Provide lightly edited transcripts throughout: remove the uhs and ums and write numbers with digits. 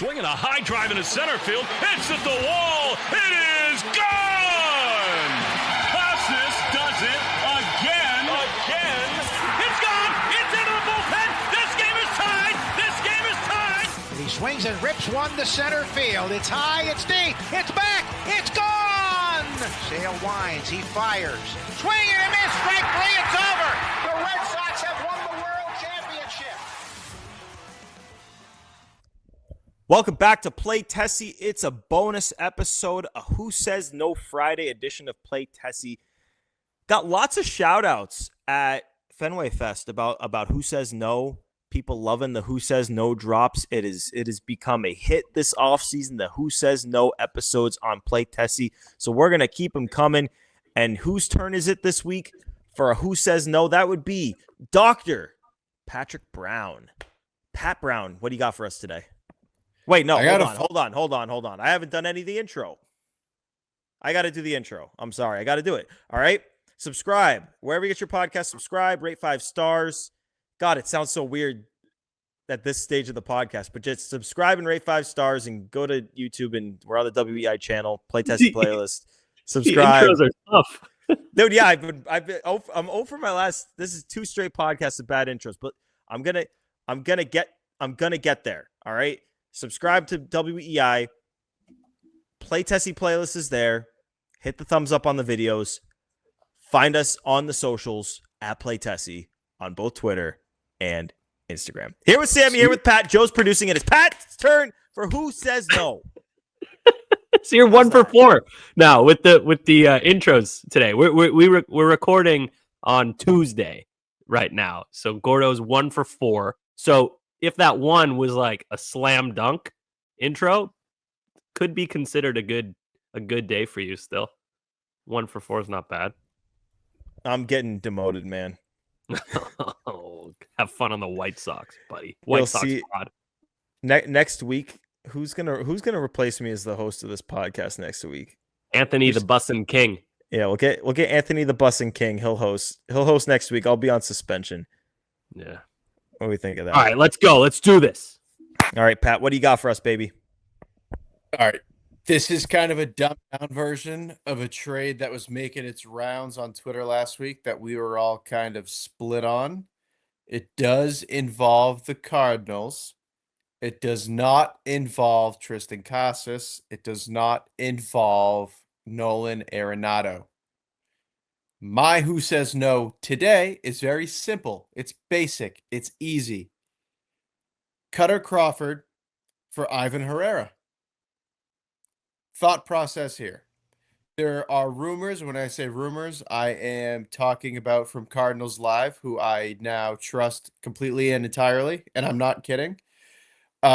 Swinging a high drive into center field. It's at the wall. It is gone. Casas does it again. It's gone. It's into the bullpen. This game is tied. And he swings and rips one to center field. It's high. It's deep. It's back. It's gone. Sale winds. He fires. Swing and a miss. Strike three. It's over. The Red Sox have won the World Championship. Welcome back to Play Tessie. It's a bonus episode, a Who Says No Friday edition of Play Tessie. Got lots of shout outs at Fenway Fest about Who Says No. People loving the Who Says No drops. It has become a hit this offseason, the Who Says No episodes on Play Tessie. So we're going to keep them coming. And whose turn is it this week for a Who Says No? That would be Dr. Patrick Brown. Pat Brown, what do you got for us today? Wait, no, hold on. I haven't done any of the intro. I got to do the intro. I'm sorry. I got to do it. All right. Subscribe. Wherever you get your podcast, subscribe, rate 5 stars. God, it sounds so weird at this stage of the podcast, but just subscribe and rate 5 stars and go to YouTube, and we're on the WEI channel, Play Tessie playlist. Subscribe. The intros are tough. Dude, yeah, I'm over my last, this is 2 straight podcasts of bad intros, but I'm going to get there. All right. Subscribe to WEI. Play Tessie playlist is there. Hit the thumbs up on the videos. Find us on the socials at Play Tessie on both Twitter and Instagram. Here with Sammy, here with Pat. Joe's producing it. It's Pat's turn for Who Says No. So you're 1 for 4 now with the intros today. We're recording on Tuesday right now. So Gordo's 1 for 4. So if that one was like a slam dunk intro, could be considered a good day for you still. 1 for 4 is not bad. I'm getting demoted, man. Oh, have fun on the White Sox, buddy. White Sox pod. Next week, who's gonna replace me as the host of this podcast next week? Anthony the Bussin' King. Yeah, we'll get Anthony the Bussin' King. He'll host next week. I'll be on suspension. Yeah. What do we think of that? All right, let's go. Let's do this. All right, Pat, what do you got for us, baby? All right. This is kind of a dumbed-down version of a trade that was making its rounds on Twitter last week that we were all kind of split on. It does involve the Cardinals. It does not involve Tristan Casas. It does not involve Nolan Arenado. My Who Says No today is very simple. It's basic. It's easy. Kutter Crawford for Ivan Herrera. Thought process here. There are rumors. When I say rumors, I am talking about from Cardinals Live, who I now trust completely and entirely, and I'm not kidding. There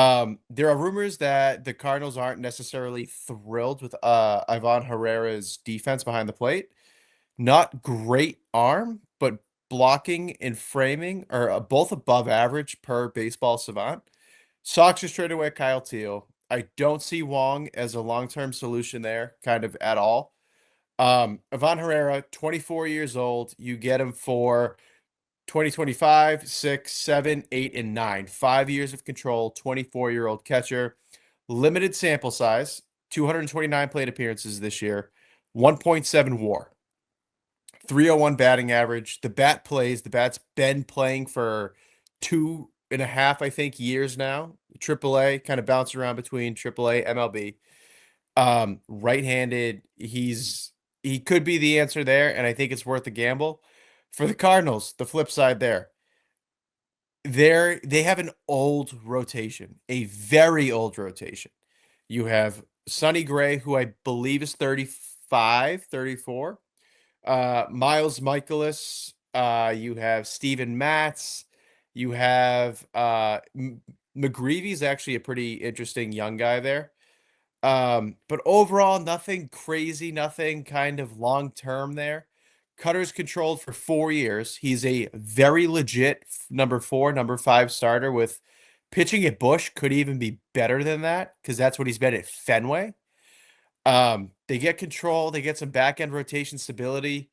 are rumors that the Cardinals aren't necessarily thrilled with Ivan Herrera's defense behind the plate. Not great arm, but blocking and framing are both above average per Baseball Savant. Sox just traded away Kyle Teal. I don't see Wong as a long-term solution there, kind of at all. Ivan Herrera, 24 years old. You get him for 2025, 6, 7, 8, and 9. 5 years of control, 24-year-old catcher. Limited sample size, 229 plate appearances this year, 1.7 WAR. 301 batting average. The bat plays. The bat's been playing for 2.5, I think, years now. AAA, kind of bounce around between AAA, MLB. Right-handed. He could be the answer there, and I think it's worth a gamble. For the Cardinals, the flip side there. They have an old rotation, a very old rotation. You have Sonny Gray, who I believe is 35, 34. Miles Michaelis, you have Steven Matz, you have McGreevy's actually a pretty interesting young guy there. But overall, nothing crazy, nothing kind of long-term there. Cutter's controlled for 4 years. He's a very legit number 4, number 5 starter with pitching at Busch could even be better than that because that's what he's been at Fenway. They get control. They get some back-end rotation stability.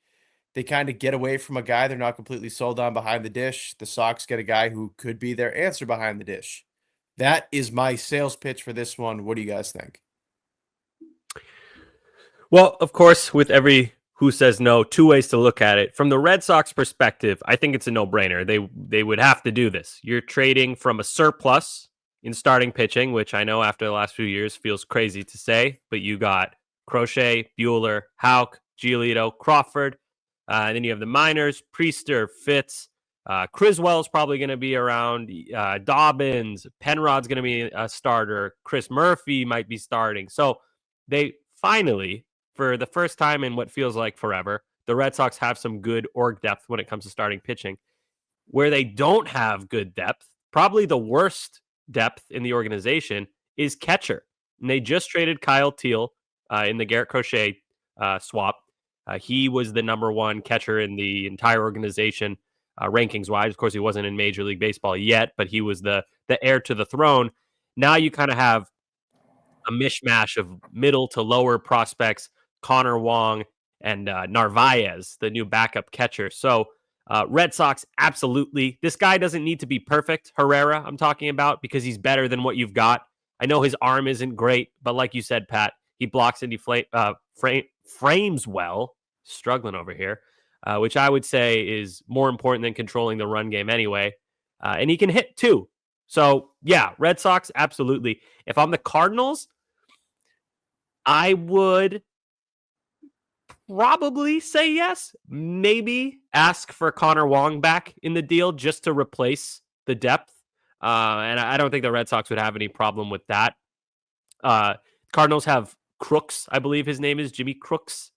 They kind of get away from a guy they're not completely sold on behind the dish. The Sox get a guy who could be their answer behind the dish. That is my sales pitch for this one. What do you guys think? Well, of course, with every who says no, two ways to look at it. From the Red Sox perspective, I think it's a no-brainer. They would have to do this. You're trading from a surplus in starting pitching, which I know after the last few years feels crazy to say, but you got Crochet, Bueller, Houck, Giolito, Crawford. And then you have the minors, Priester, Fitz, Criswell's probably going to be around. Dobbins, Penrod's going to be a starter. Chris Murphy might be starting. So they finally, for the first time in what feels like forever, the Red Sox have some good org depth when it comes to starting pitching. Where they don't have good depth, probably the worst depth in the organization, is catcher. And they just traded Kyle Teal in the Garrett Crochet swap. He was the number one catcher in the entire organization, rankings-wise. Of course, he wasn't in Major League Baseball yet, but he was the heir to the throne. Now you kind of have a mishmash of middle to lower prospects, Connor Wong and Narvaez, the new backup catcher. So Red Sox, absolutely. This guy doesn't need to be perfect, Herrera, I'm talking about, because he's better than what you've got. I know his arm isn't great, but like you said, Pat, he blocks and frames well. Struggling over here, which I would say is more important than controlling the run game anyway. And he can hit too. So, yeah, Red Sox, absolutely. If I'm the Cardinals, I would probably say yes. Maybe ask for Connor Wong back in the deal just to replace the depth. And I don't think the Red Sox would have any problem with that. Cardinals have Crooks, I believe his name is, Jimmy Crooks,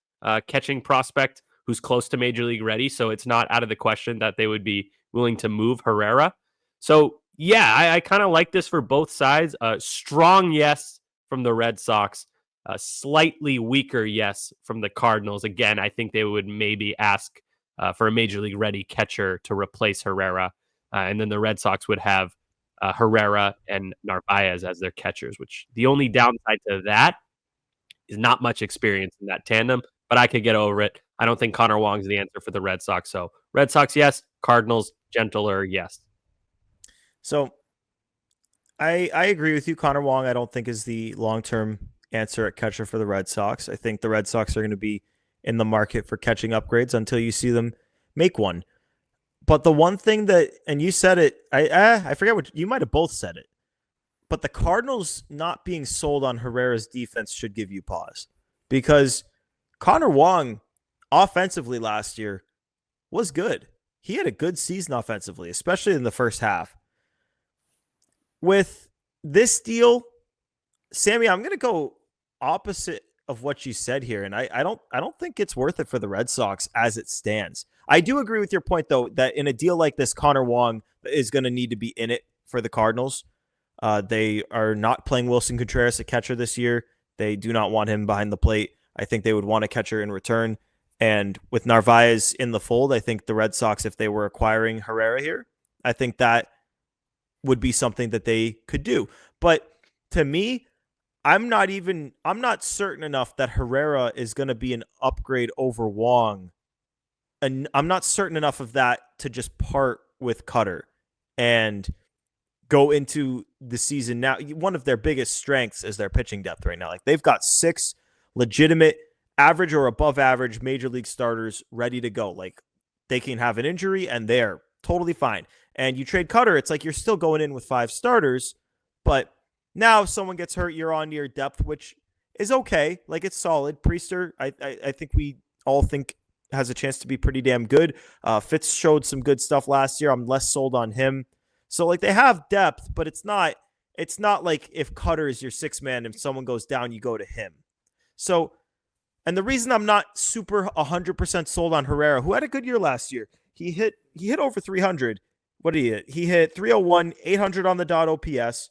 catching prospect who's close to Major League ready. So it's not out of the question that they would be willing to move Herrera. So, yeah, I kind of like this for both sides. Strong yes from the Red Sox. A slightly weaker yes from the Cardinals. Again, I think they would maybe ask for a Major League ready catcher to replace Herrera. And then the Red Sox would have Herrera and Narvaez as their catchers, which the only downside to that is not much experience in that tandem, but I could get over it. I don't think Connor Wong's the answer for the Red Sox. So Red Sox, yes. Cardinals, gentler, yes. So I agree with you. Connor Wong, I don't think is the long-term answer at catcher for the Red Sox. I think the Red Sox are going to be in the market for catching upgrades until you see them make one. But the one thing that, and you said it, I forget what, you might have both said it, but the Cardinals not being sold on Herrera's defense should give you pause, because Connor Wong offensively last year was good. He had a good season offensively, especially in the first half. With this deal, Sammy, I'm going to go opposite of what you said here, and I don't think it's worth it for the Red Sox as it stands. I do agree with your point, though, that in a deal like this, Connor Wong is going to need to be in it for the Cardinals. They are not playing Wilson Contreras at catcher this year. They do not want him behind the plate. I think they would want a catcher in return. And with Narvaez in the fold, I think the Red Sox, if they were acquiring Herrera here, I think that would be something that they could do. But to me, I'm not certain enough that Herrera is going to be an upgrade over Wong. And I'm not certain enough of that to just part with Kutter and go into the season. Now, one of their biggest strengths is their pitching depth right now. Like, they've got 6 legitimate average or above average major league starters ready to go. Like, they can have an injury and they're totally fine. And you trade Kutter, it's like you're still going in with 5 starters, but now if someone gets hurt, you're on to your depth, which is okay. Like, it's solid. Priester, I think we all think has a chance to be pretty damn good. Fitz showed some good stuff last year. I'm less sold on him. So, like, they have depth, but it's not like if Kutter is your 6th man and if someone goes down, you go to him. So, and the reason I'm not super 100% sold on Herrera, who had a good year last year, he hit over 300. What did he hit? He hit 301, 800 on the dot OPS,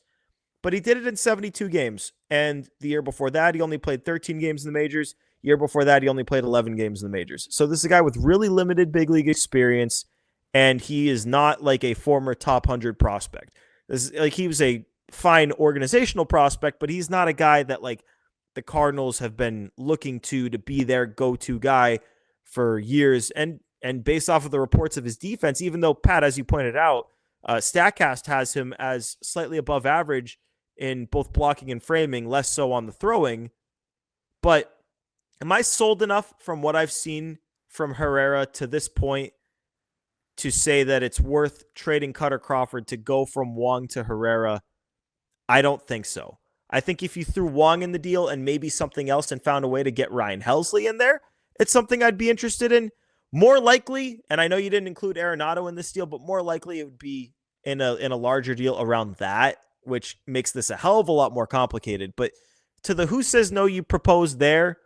but he did it in 72 games. And the year before that, he only played 13 games in the majors. Year before that, he only played 11 games in the majors. So this is a guy with really limited big league experience, and he is not like a former top 100 prospect. This is, like, he was a fine organizational prospect, but he's not a guy that, like, the Cardinals have been looking to be their go-to guy for years. And based off of the reports of his defense, even though, Pat, as you pointed out, StatCast has him as slightly above average in both blocking and framing, less so on the throwing. But am I sold enough from what I've seen from Herrera to this point to say that it's worth trading Kutter Crawford to go from Wong to Herrera? I don't think so. I think if you threw Wong in the deal and maybe something else and found a way to get Ryan Helsley in there, it's something I'd be interested in. More likely, and I know you didn't include Arenado in this deal, but more likely it would be in a larger deal around that, which makes this a hell of a lot more complicated. But to the who says no you proposed there,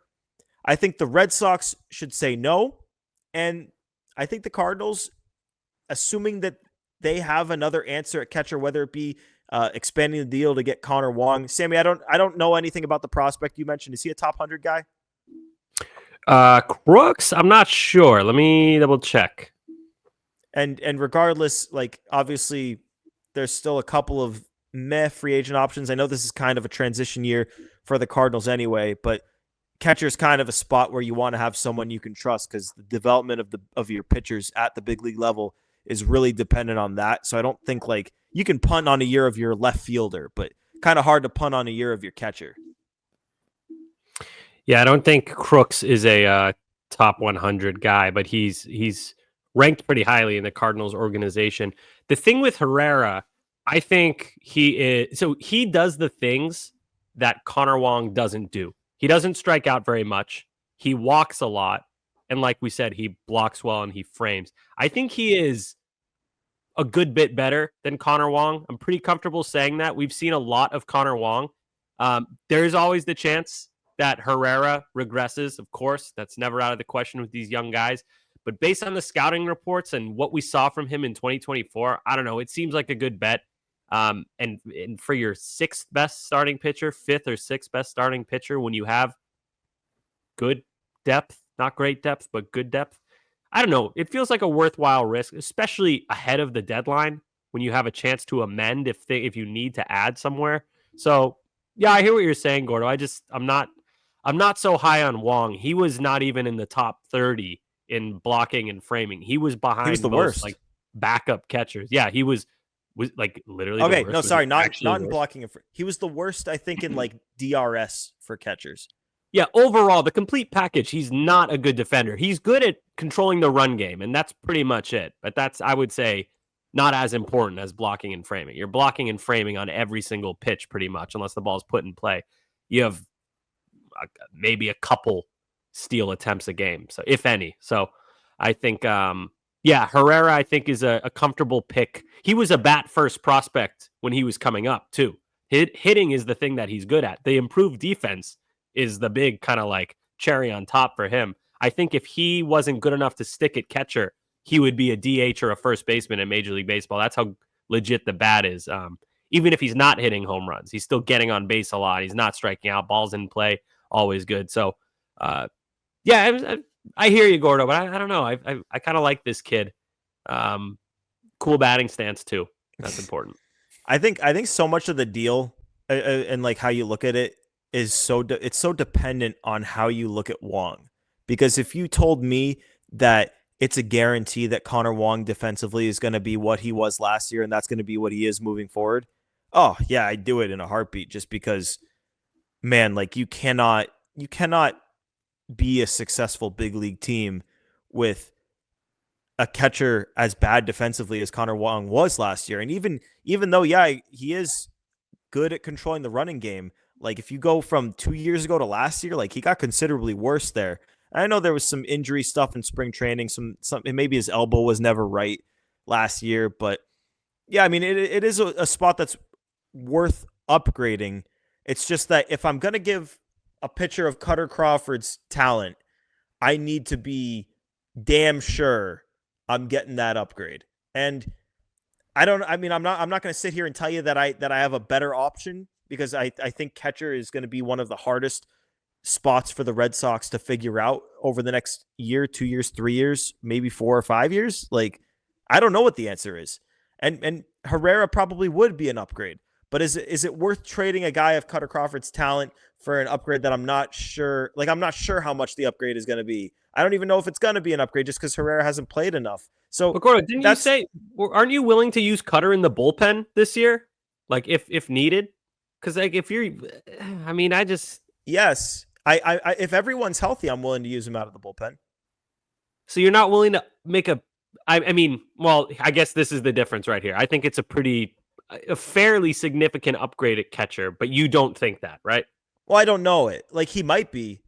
I think the Red Sox should say no. And I think the Cardinals, assuming that they have another answer at catcher, whether it be expanding the deal to get Connor Wong. Sammy, I don't know anything about the prospect you mentioned. Is he a top 100 guy? Crooks? I'm not sure. Let me double check. And regardless, like, obviously there's still a couple of meh free agent options. I know this is kind of a transition year for the Cardinals anyway, but catcher is kind of a spot where you want to have someone you can trust, because the development of your pitchers at the big league level is really dependent on that. So I don't think, like, you can punt on a year of your left fielder, but kind of hard to punt on a year of your catcher. Yeah, I don't think Crooks is a top 100 guy, but he's ranked pretty highly in the Cardinals organization. The thing with Herrera, I think he does the things that Connor Wong doesn't do. He doesn't strike out very much. He walks a lot. And like we said, he blocks well and he frames. I think he is a good bit better than Connor Wong. I'm pretty comfortable saying that. We've seen a lot of Connor Wong. There's always the chance that Herrera regresses. Of course, that's never out of the question with these young guys. But based on the scouting reports and what we saw from him in 2024, I don't know. It seems like a good bet. And for your fifth or sixth best starting pitcher, when you have good depth, not great depth, but good depth, I don't know. It feels like a worthwhile risk, especially ahead of the deadline when you have a chance to amend if you need to add somewhere. So yeah, I hear what you're saying, Gordo. I'm not so high on Wong. He was not even in the top 30 in blocking and framing. He was behind He was the most, worst, like, backup catchers. Yeah, he was like literally. Okay, the worst. no, sorry, not in worst? blocking. He was the worst, I think, in like DRS for catchers. Yeah, overall, the complete package, he's not a good defender. He's good at controlling the run game, and that's pretty much it. But that's, I would say, not as important as blocking and framing. You're blocking and framing on every single pitch pretty much, unless the ball's put in play. You have maybe a couple steal attempts a game, so if any. So I think, Herrera, I think, is a comfortable pick. He was a bat-first prospect when he was coming up, too. Hitting is the thing that he's good at. The improved defense is the big kind of like cherry on top for him. I think if he wasn't good enough to stick at catcher, he would be a DH or a first baseman in Major League Baseball. That's how legit the bat is. Even if he's not hitting home runs, he's still getting on base a lot. He's not striking out. Balls in play, always good. So, I hear you, Gordo, but I don't know. I kind of like this kid. Cool batting stance too. That's important. I think so much of the deal and like how you look at it is it's so dependent on how you look at Wong. Because if you told me that it's a guarantee that Connor Wong defensively is going to be what he was last year and that's going to be what he is moving forward, oh yeah, I'd do it in a heartbeat, just because, man, like, you cannot be a successful big league team with a catcher as bad defensively as Connor Wong was last year. And even though, yeah, he is good at controlling the running game, like, if you go from 2 years ago to last year, like, he got considerably worse there. I know there was some injury stuff in spring training, some maybe his elbow was never right last year, but yeah, I mean, it is a spot that's worth upgrading. It's just that if I'm going to give a pitcher of Kutter Crawford's talent, I need to be damn sure I'm getting that upgrade. And I'm not going to sit here and tell you that I have a better option, because I think catcher is going to be one of the hardest spots for the Red Sox to figure out over the next year, 2 years, 3 years, maybe 4 or 5 years. Like, I don't know what the answer is. And Herrera probably would be an upgrade. But is it worth trading a guy of Kutter Crawford's talent for an upgrade that I'm not sure? Like, I'm not sure how much the upgrade is going to be. I don't even know if it's going to be an upgrade just because Herrera hasn't played enough. So, But Gordo, didn't you say, aren't you willing to use Kutter in the bullpen this year? Like if needed? Because like if you're, I mean, yes, I if everyone's healthy, I'm willing to use him out of the bullpen. So you're not willing to make I mean, well, I guess this is the difference right here. I think it's a fairly significant upgrade at catcher, but you don't think that, right? Well, I don't know it. Like he might be.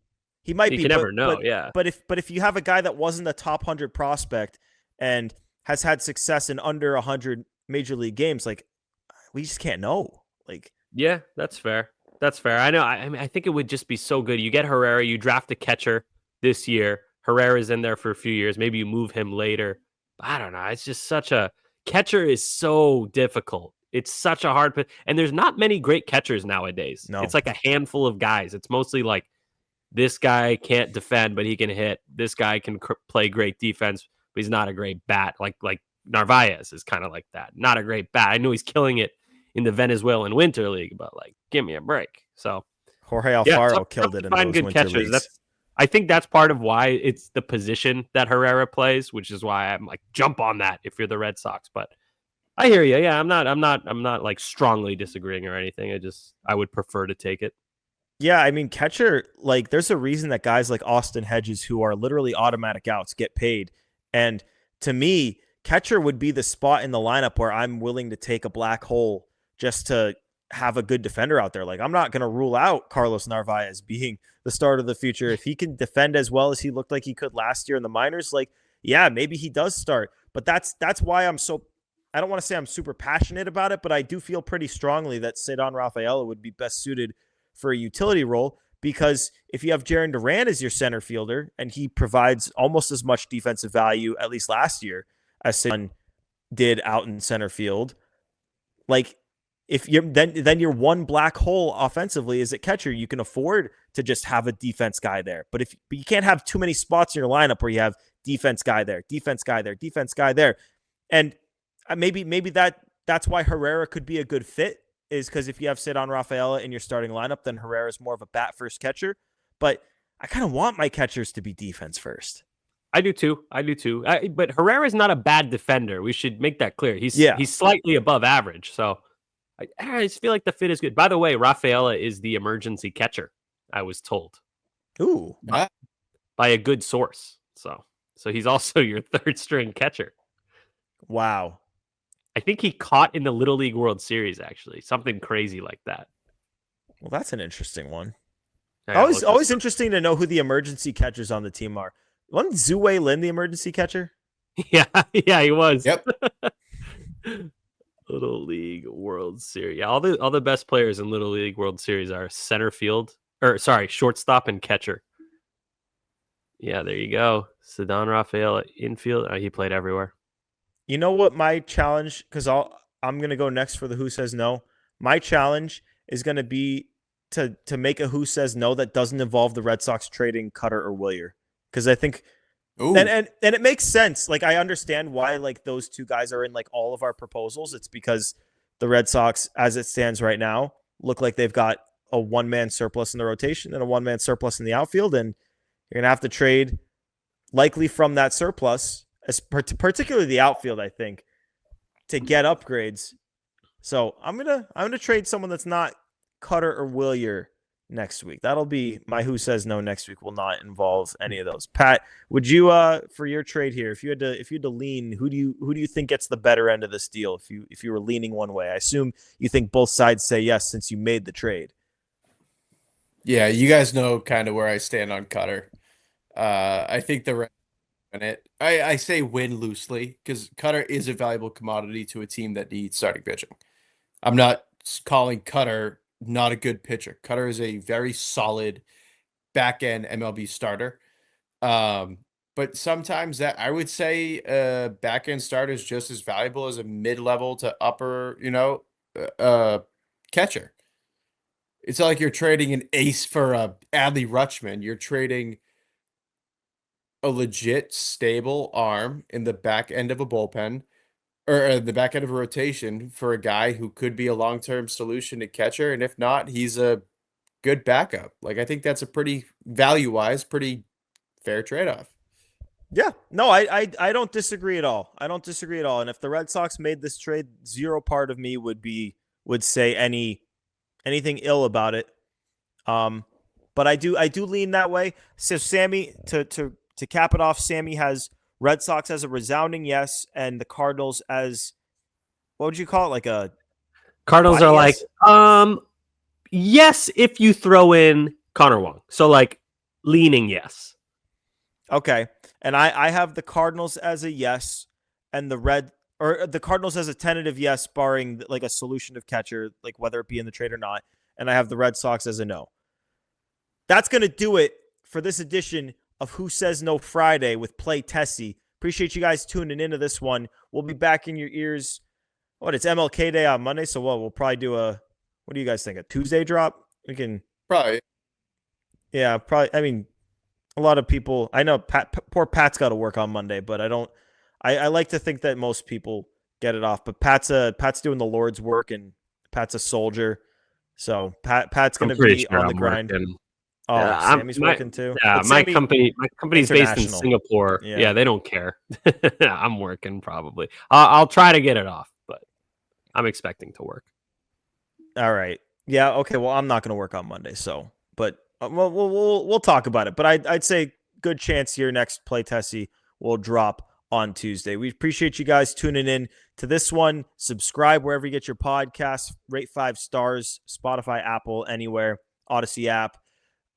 You can never know, yeah. But if you have a guy that wasn't a top 100 prospect and has had success in under 100 major league games, like we just can't know. Like, yeah, that's fair. That's fair. I know. I mean, I think it would just be so good. You get Herrera, you draft a catcher this year. Herrera's in there for a few years. Maybe you move him later. I don't know. It's just catcher is so difficult. It's such a hard, and there's not many great catchers nowadays. No. It's like a handful of guys. It's mostly like this guy can't defend, but he can hit. This guy can play great defense, but he's not a great bat. Like Narvaez is kind of like that. Not a great bat. I know he's killing it in the Venezuelan Winter League, but like, give me a break. So Jorge Alfaro killed it in those good winter catchers. leagues. I think that's part of why it's the position that Herrera plays, which is why I'm like, jump on that if you're the Red Sox. But I hear you. Yeah, I'm not like strongly disagreeing or anything. I would prefer to take it. Yeah, I mean, catcher, like, there's a reason that guys like Austin Hedges, who are literally automatic outs, get paid. And to me, catcher would be the spot in the lineup where I'm willing to take a black hole just to have a good defender out there. Like, I'm not going to rule out Carlos Narvaez being the start of the future. If he can defend as well as he looked like he could last year in the minors, like, yeah, maybe he does start. But that's why I don't want to say I'm super passionate about it, but I do feel pretty strongly that Cedon Rafaela would be best suited for a utility role, because if you have Jarren Duran as your center fielder and he provides almost as much defensive value, at least last year, as Cedon did out in center field, like, if you're then your one black hole offensively is at catcher, you can afford to just have a defense guy there. But you can't have too many spots in your lineup where you have defense guy there, defense guy there, defense guy there. And maybe that's why Herrera could be a good fit, is because if you have Cedon Rafaela in your starting lineup, then Herrera is more of a bat first catcher. But I kind of want my catchers to be defense first. I do too. But Herrera is not a bad defender. We should make that clear. He's slightly above average. So I just feel like the fit is good. By the way, Rafaela is the emergency catcher, I was told. Ooh. By a good source. So he's also your third string catcher. Wow. I think he caught in the Little League World Series, actually. Something crazy like that. Well, that's an interesting one. Always interesting to know who the emergency catchers on the team are. Wasn't Zue Lin the emergency catcher? Yeah, he was. Yep. Little League World Series. Yeah, all the best players in Little League World Series are shortstop and catcher. Yeah, there you go. Cedon Rafaela infield. He played everywhere. You know what my challenge, because I'm going to go next for the Who Says No. My challenge is going to be to make a Who Says No that doesn't involve the Red Sox trading Kutter or Wilyer. Because I think, and it makes sense. Like, I understand why, like, those two guys are in, like, all of our proposals. It's because the Red Sox, as it stands right now, look like they've got a one-man surplus in the rotation and a one-man surplus in the outfield. And you're going to have to trade likely from that surplus, particularly the outfield, I think, to get upgrades. So I'm gonna trade someone that's not Kutter or Wilyer next week. That'll be my Who Says No next week. Will not involve any of those. Pat, would you for your trade here, if you had to lean, who do you think gets the better end of this deal? If you were leaning one way, I assume you think both sides say yes since you made the trade. Yeah, you guys know kind of where I stand on Kutter. I think the I say win loosely because Kutter is a valuable commodity to a team that needs starting pitching. I'm not calling Kutter not a good pitcher. Kutter is a very solid back end MLB starter. But sometimes that I would say back end starter is just as valuable as a mid level to upper, catcher. It's not like you're trading an ace for a Adley Rutschman. You're trading a legit stable arm in the back end of a bullpen or the back end of a rotation for a guy who could be a long-term solution at catcher, and if not, he's a good backup. Like, I think that's a pretty value-wise, pretty fair trade-off. Yeah, no, I don't disagree at all. I don't disagree at all. And if the Red Sox made this trade, zero part of me would say anything ill about it. But I do lean that way. So Sammy, to cap it off, Sammy has Red Sox as a resounding yes, and the Cardinals as, what would you call it? Like a Cardinals why are like, yes? yes, if you throw in Connor Wong. So like leaning yes. Okay. And I have the Cardinals as a yes, and the Cardinals as a tentative yes, barring like a solution of catcher, like whether it be in the trade or not. And I have the Red Sox as a no. That's going to do it for this edition of Who Says No Friday with Play Tessie. Appreciate you guys tuning into this one. We'll be back in your ears. It's MLK Day on Monday, so we'll probably do what do you guys think? A Tuesday drop? We can Probably. Yeah, probably. I mean, a lot of people. I know poor Pat's got to work on Monday, but I don't. I like to think that most people get it off. But Pat's doing the Lord's work, and Pat's a soldier, so Pat's going to be on the grind. Working. Oh, Sammy's working too. Yeah, But my company's based in international. Singapore. Yeah. Yeah, they don't care. I'm working probably. I'll try to get it off, but I'm expecting to work. All right. Yeah. Okay. Well, I'm not going to work on Monday, so. But we'll talk about it. But I'd say good chance your next Play Tessie will drop on Tuesday. We appreciate you guys tuning in to this one. Subscribe wherever you get your podcasts. Rate 5 stars. Spotify, Apple, anywhere. Odyssey app.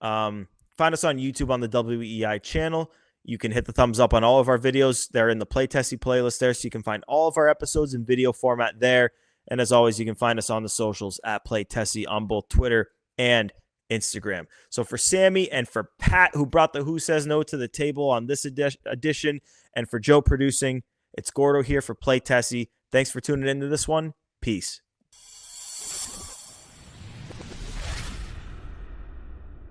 Find us on YouTube on the WEI channel. You can hit the thumbs up on all of our videos. They're in the Play Tessie playlist there, so you can find all of our episodes in video format there. And as always, you can find us on the socials at Play Tessie on both Twitter and Instagram. So for Sammy and for Pat, who brought the Who Says No to the table on this edition, and for Joe producing, it's Gordo here for Play Tessie. Thanks for tuning into this one. Peace.